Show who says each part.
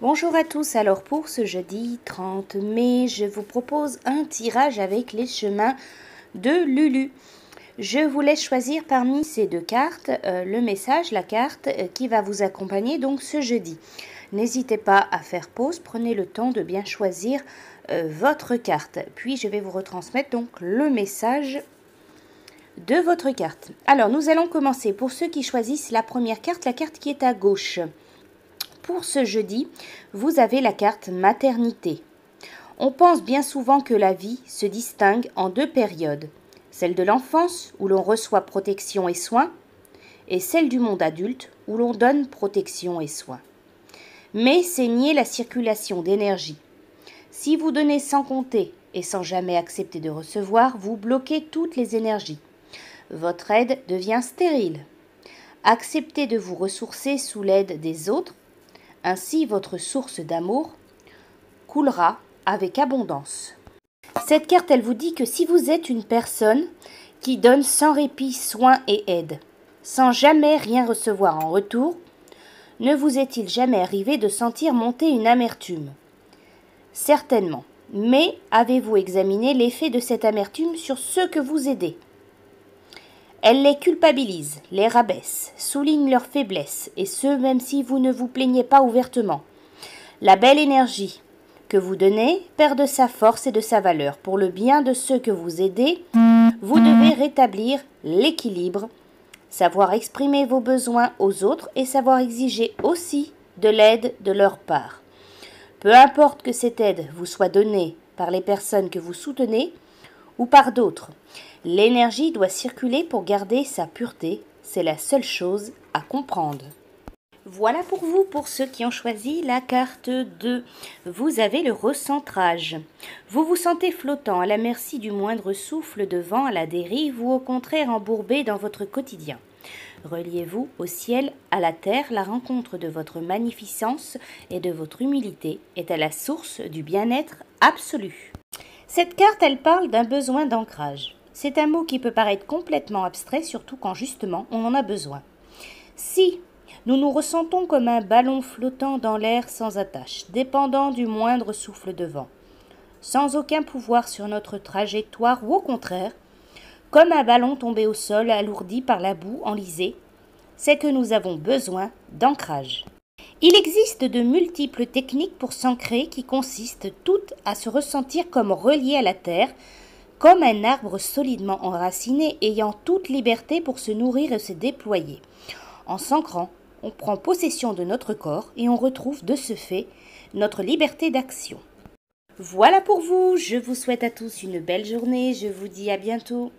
Speaker 1: Bonjour à tous, alors pour ce jeudi 30 mai, je vous propose un tirage avec les chemins de Lulu. Je vous laisse choisir parmi ces deux cartes le message, la carte qui va vous accompagner donc ce jeudi. N'hésitez pas à faire pause, prenez le temps de bien choisir votre carte. Puis je vais vous retransmettre donc le message de votre carte. Alors nous allons commencer pour ceux qui choisissent la première carte, la carte qui est à gauche. Pour ce jeudi, vous avez la carte maternité. On pense bien souvent que la vie se distingue en deux périodes, celle de l'enfance où l'on reçoit protection et soins, et celle du monde adulte où l'on donne protection et soins. Mais c'est nier la circulation d'énergie. Si vous donnez sans compter et sans jamais accepter de recevoir, vous bloquez toutes les énergies. Votre aide devient stérile. Acceptez de vous ressourcer sous l'aide des autres. Ainsi, votre source d'amour coulera avec abondance. Cette carte, elle vous dit que si vous êtes une personne qui donne sans répit soin et aide, sans jamais rien recevoir en retour, ne vous est-il jamais arrivé de sentir monter une amertume? Certainement. Mais avez-vous examiné l'effet de cette amertume sur ceux que vous aidez? Elle les culpabilise, les rabaisse, souligne leurs faiblesses, et ce même si vous ne vous plaignez pas ouvertement. La belle énergie que vous donnez perd de sa force et de sa valeur. Pour le bien de ceux que vous aidez, vous devez rétablir l'équilibre, savoir exprimer vos besoins aux autres et savoir exiger aussi de l'aide de leur part. Peu importe que cette aide vous soit donnée par les personnes que vous soutenez ou par d'autres, l'énergie doit circuler pour garder sa pureté, c'est la seule chose à comprendre. Voilà pour vous, pour ceux qui ont choisi la carte 2. Vous avez le recentrage. Vous vous sentez flottant à la merci du moindre souffle de vent à la dérive ou au contraire embourbé dans votre quotidien. Reliez-vous au ciel, à la terre, la rencontre de votre magnificence et de votre humilité est à la source du bien-être absolu. Cette carte, elle parle d'un besoin d'ancrage. C'est un mot qui peut paraître complètement abstrait, surtout quand justement on en a besoin. Si nous nous ressentons comme un ballon flottant dans l'air sans attache, dépendant du moindre souffle de vent, sans aucun pouvoir sur notre trajectoire ou au contraire, comme un ballon tombé au sol alourdi par la boue enlisée, c'est que nous avons besoin d'ancrage. Il existe de multiples techniques pour s'ancrer qui consistent toutes à se ressentir comme reliés à la terre, comme un arbre solidement enraciné ayant toute liberté pour se nourrir et se déployer. En s'ancrant, on prend possession de notre corps et on retrouve de ce fait notre liberté d'action. Voilà pour vous, je vous souhaite à tous une belle journée, je vous dis à bientôt.